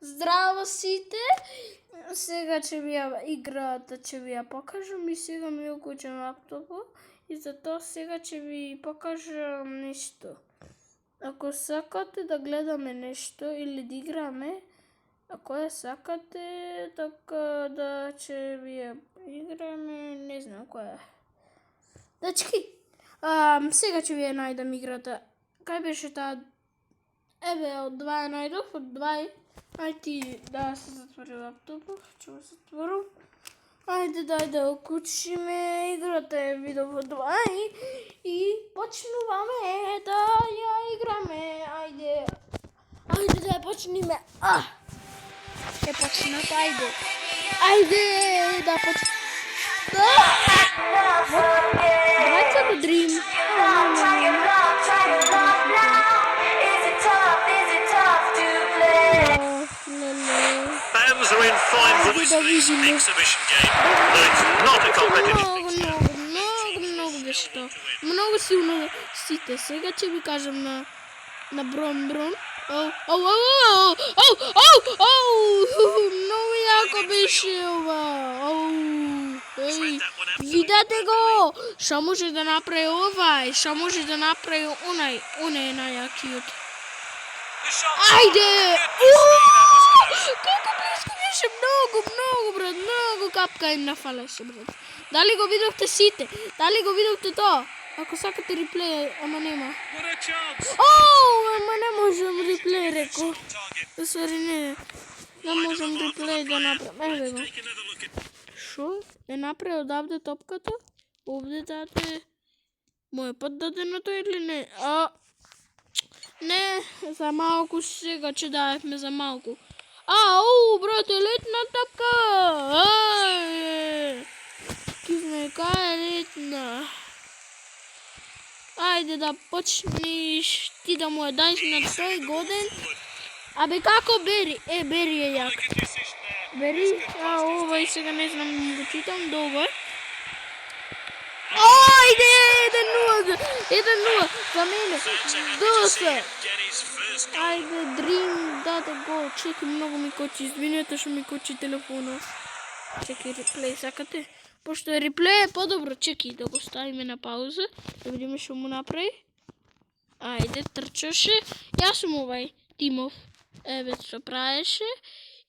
Здраво сите! Сега ќе ви ја играта, ќе ви ја покажам и сега ми окуќам лаптопот и затоа сега ќе ви покажам нешто. Ако сакате да гледаме нешто или да играме, ако ја сакате, така да ќе ви ја играме, не знам која е. Дечки, сега ќе ви ја најдам играта. Кај беше таа? Еве, од 2 ја најдов, од 2. Ајде ти да се затвори лаптопот, ќе го затворам. Ајде дај да окучиме, играта е видов од 2 и почнуваме да ја играме. Ајде да ја почниме. Е почнат, ајде. Ајде да почнат. Давајте да дрим. Fans are in fine voice for this exhibition game, though it's not a competitive fixture. Много вещо. Много силно сите. Сега ќе ви кажам на Брон. Много јако беше ова. Видете го! Што може да направи овај? Што може да направи онај? Онај е најакиот. Ајде! Колку близко беше, много, брат, много капка им нафалеше, брат. Дали го видовте сите? Дали го видовте тоа? Ако сакате реплей, ама нема. Ама не можем реплей, реко. Сори, не можем реплей да направим. Еве го. Шо? Е направи одавде топката? Овде даде... Мој пат даденото или не? Не, за малку сега ќе даевме за малку. Брате, летна топка! Кизме, кај е летна? Ајде да почниш ти да му ја дајш на тој годен. Абе како Бери? Бери е јак. Бери? Овај сега не знам да го читам, добар. Ајде, 1-0 за мене. Доста. Ајде, Дрим, даде гол. Чеки, многу ми кочи. Извинете што ми кочи телефона. Чеки, реплей сакате? Пошто е реплей е подобро. Чеки, да го ставиме на пауза. Да видиме што му направи. Ајде, трчаше. Јас сум овај Тимов. Еве што правеше.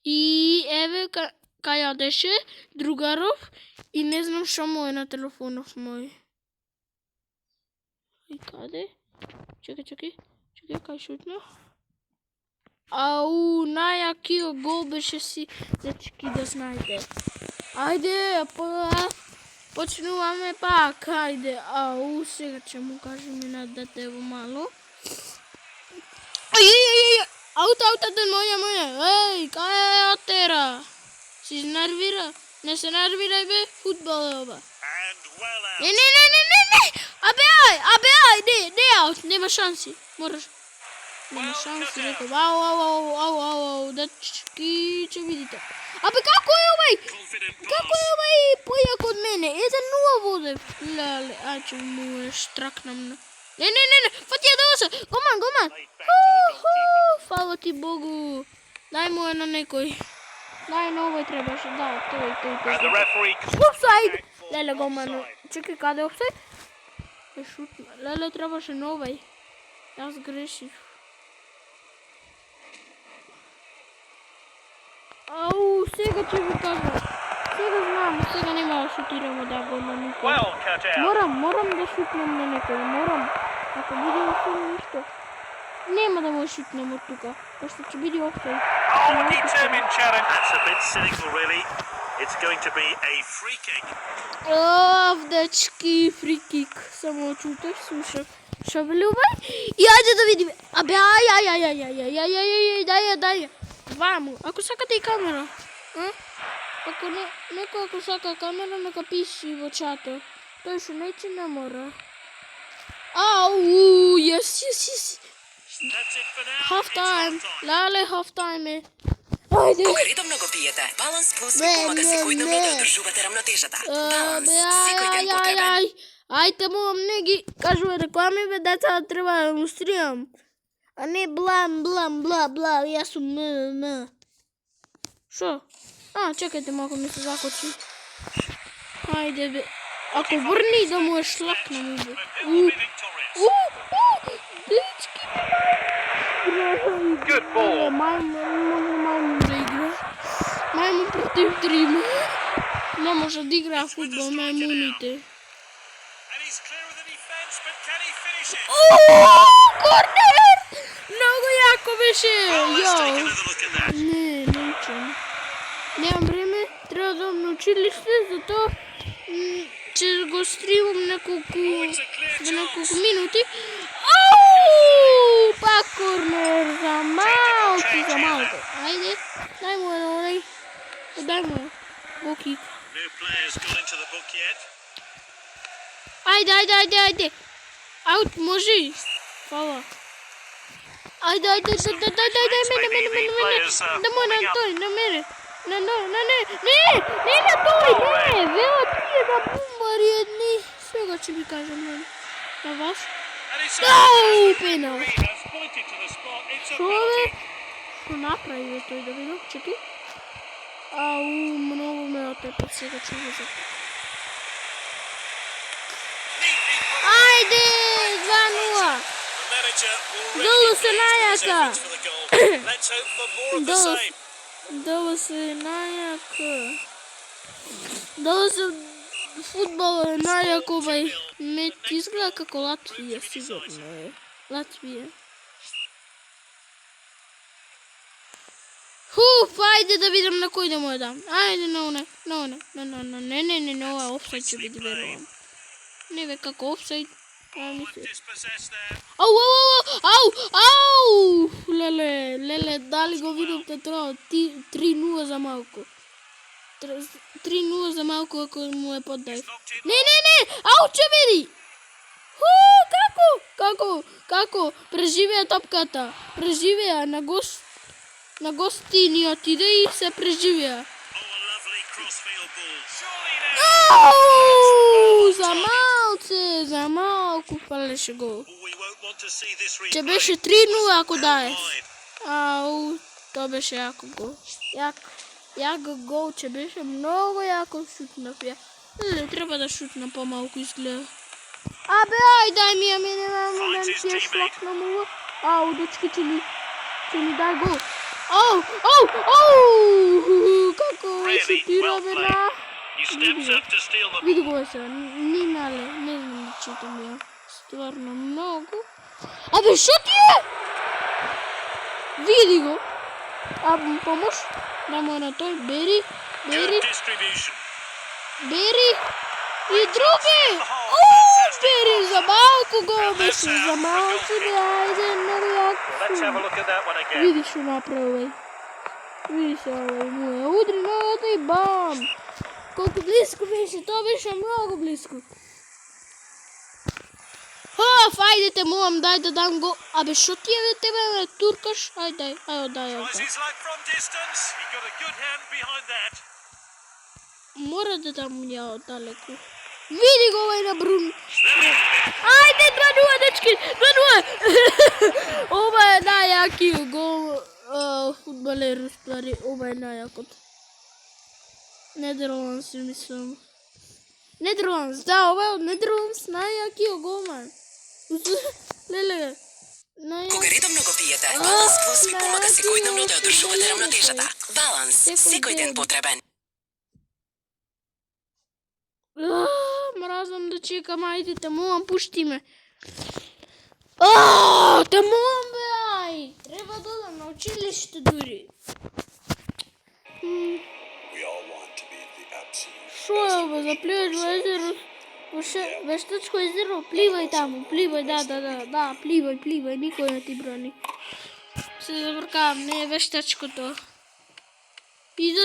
И еве кај јадеше другаров. И не знам што му е на телефонов мој. И каде? Чекај, кај шутна? Најакиот гол беше си, дечки, да знаете. Ајде, почнуваме пак, ајде. Сега ќе му кажеме на детево мало. Аута, моја. Кај е отера? Си изнервира? Не се нервирај, бе, футбол е ова. Не. Абе ај, не аут, нема шанси. Мораш. Нема шанси, реков. Дечки, ќе видите. Абе како е овај? Појак од мене? 1-0 водев. Леле, ќе му е штракнам. Не, фати ја доса. Гоман. Фала ти Богу. Дај му е на некој. Дај на овој требаше, тој. Офсайд! Леле, гоман. Чекай, каде офсайд? Леле, требаше на овој. Јас грешив. Сега ќе ви кажам. Сега знам, сега нема да шутираме да го на никој. Морам да шутнем на некој, морам. Ако биде офсайд ништо. Нема да му шутнем од тука, пошто ќе биде офсайд. Determined challenge. That's a bit cynical, really. It's going to be a free kick. Дечки, фри кик. Само чутах, слушах. Што вели овај? И ајде да видиме. Абе, дај. Ваму. Ако сакате и камера. Ако некој ако сака камера, нека пиши во чатот. Тој што неќе не мора. Yes. Half time. Леле, half time е. Ајде. Кога редовно го пиете, Баланс Плюс ви помага секојдневно да одржувате рамнотежата. Баланс, секој ден потребен. Ајде, мом, не ги кажува реклами, бе, деца, треба да му стријам. a ne blam, blam, bla, bla, ja sam m. Što? A, čekajte, mogu mi se zakoči. Ajde, be. Ako vrni da mu je šlaknem ide. Dečki. Good ball. Majmun da igra. Majmun protiv trima. Ne može da igra futbol, majmunite. And he's clear of the defense, but can he finish it? Korner! Mnogo jako više. Well, let's take Jo. another look at that. Ne, nećem. Nemam vreme, treba da vam na učilište, zato će go streamam za nekoliko minuti. Au! Pa korner za malko. Ajde, dajmo je onaj. Dajmo je. Go kick. No players got into the book yet. Ajde. Out, može. Hvala. Ajde, mene. Da moj na toj, na mene. Ne, na toj, ne. Veo ti je da bumbar jedni. Svega će mi kažem, na vas. And it's Au, penal. has pointed to the spot. It's a Što ove? penalty. Što napravio to da vidim, čekaj. Au, mnogo me otepat, svega ću uzeti. Neatly put. Ajde, 2:0. The manager already Dolo se pleased with his najaka. efforts for the goal. Let's hope for more of the Dolo. same. Dalo se najaka. Dalo se futbol najak ovaj meč izgleda kako Latvija, sigurno je. Latvija. Ajde da vidim na koji da mu dam. Ajde, ne, ovo offside će biti, verujem. Ne ve kako offside. Dispossessed there. Au! Lele, da li go vidim te to? 3:0 za Malko. 3:0 za Malko ako mu je poddaj. Ne, au će vidi! Kako? Preživija topkata. Preživija na gostini otide i se preživija. Oh, a lovely crossfield ball. Surely now. Au! Za Malku paleše gol. Oh, we won't want to see this replay. Će beše 3:0 ako daje. Wide. Au, to beše jako gol. Jak gol će beše mnogo jako šutna pija. Ne, treba da šutna pomalku izgleda. Aj, daj mi, ja mene da mi je šlakna mu. Au, dečki će mi daj gol. Au, kako šutira vena. He steps up to steal the ball. Vidi go se, Ninale, ne znam da čitam ja. Stvarno mnogo. Šut je! Vidi go. Pomož. Damo na toj, beri. Good distribution. Beri. I drugi. Beri za Malku go beše. Za Malku da ajde mnogo jako. Let's have a look at that one again. Vidi što napravi ovaj. Vidi se ovaj mu je udri noga i bam. Koliko blisko beše, to beše mnogo blisko. Ajdete moram, daj da dam go. Što ti je tebe turkaš? Ajde, daj. Tries his luck from distance. He got a good hand behind that. Mora da dam ja daleko. Vidi go ovaj na Brun. Ajde, 2:0, dečki, 2:0. Ovo je najjaki gol futbaler u stvari. Ovo je najjakot. Nederlands, mislim. Nederlands, da, ovo je od Nederlands najjaki golman. Lele. Кога редовно го пиете, Баланс Плюс ви помага секојдневно да одржувате рамнотежата. Баланс, секој ден потребен. Mrazam da čekam, ajde, te moram, pušti me. Te moram, be, aj. Treba dodam na učilište, duri. Što je ovo, zaplivaš u jezeru? Veštačko jezero, plivaj tamo, plivaj, da, plivaj, niko ne ti brani. Se zavrkavam, ne, veštačko to. I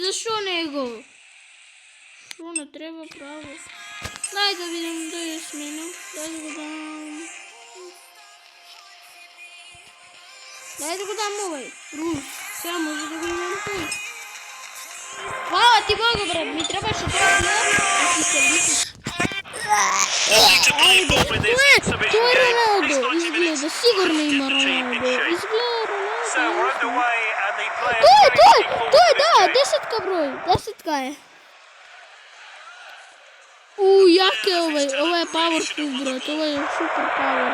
za šo nego? Što ne treba pravo? Daj da vidim da je smenu, daj da ga dam ovaj, Rus, sada može da ga imam tu. Hvala ti Bogu, bre, mi trebaš od toga, a ti se litiš. Nothing to play for with this exhibition To je game. Ronaldo, These 90 izgleda, minutes sigurno will ima get the team in Ronaldo. shape. Izgleda So we're Ronaldo. underway and the players To je, really looking to je, forward to da, this game. 10 broj, 10 je. Jak je ovo je powerful, brat, ovo je super power.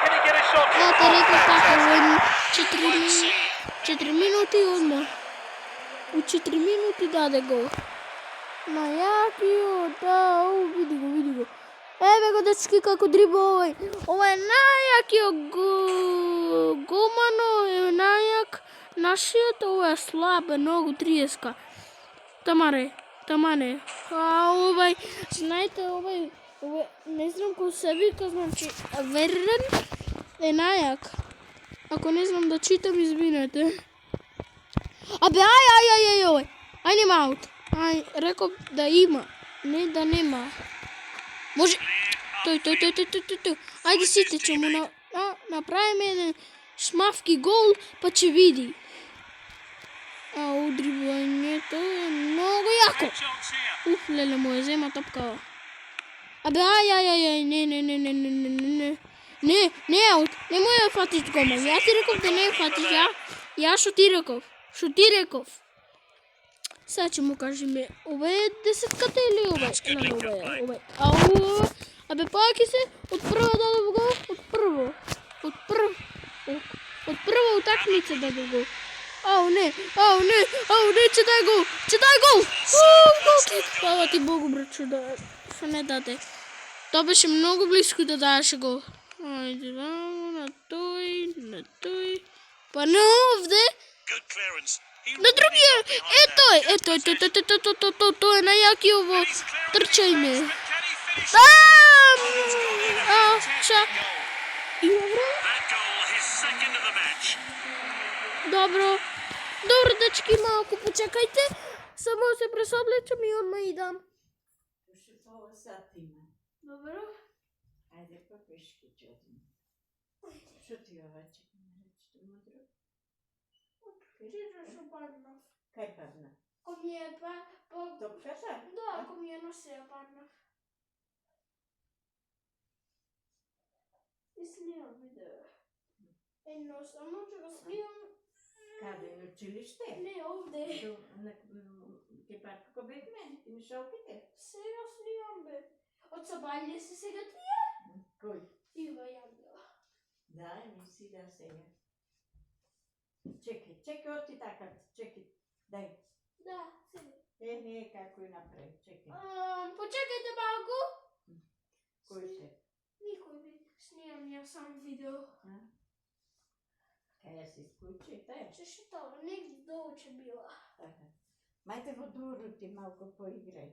Can he get a shot? Ja te rekao tako, ovo je Fantastic. 4 minuti odmah. U 4 minuti dade gol. Ma jakio, da, vidi go. Evo ga dečki kako driba ovaj. Ovo je najjakio golmano, je najjak. Našio to, ovo je slabe nogu 30. Tamane. A znajte ovaj, ne znam ko se vika, znači Verren je najjak. Ako ne znam da čitam, izvinete. Abe, aj nema out. Aj, rekao da ima, ne da nema. Može, to. Ajde site ćemo napravimo jedan šmafki gol, pa će vidi. A udribanje, to je mnogo jako. Lele moje, zema topkava. Abe, aj, ne out, nemoj fatić golman. Ja ti rekao da ne fatić, ja šutirikov. Sad ćemo kažem je, ovo je 10 ili ovaj? Ne, ovaj. Abe, paki se, od prvo da dobu gol, od prvo utakmice da dobu gol. Će daj gol! Gol! Hvala ti Bogu, braću, da se ne dade. To biše mnogo blisko da daš gol. Ajde, na toj. Pa ne ovde. Good clearance. Na drugi je, to je najjaki ovo trčajne. Šta? That goal, his second of the match. Dobro, dečki, malko počekajte. Samo se presoblećem i odmah idam. Još je pola sat ima. Dobro. Ajde, pa peški ću odmah. Što ti ovače? Što mudro? Ti ćeš opadna. Kaj padna? Ko mi je Topkata? Da, ako mi je nosija padna. I snimam video. Samo ću ga snimam. Kada je učilište? Ne, ovdje. Ti pa kako bekne? Ti mi šaukite? Сега snimam be. Od Sabalje se сега tije? Koj? Iva Jandela. Da, nisi da se je. Čekaj, oti takav, čekaj, daj. Da, сега. Nije kako je napravi, čekaj. Počekajte malko. Koji se? Nikoj bi. Snimam ja sam video. Kaj ja si iskuči, taj? Češ to, negdje dolče bila. Majte v dvoru ti malko poigraj.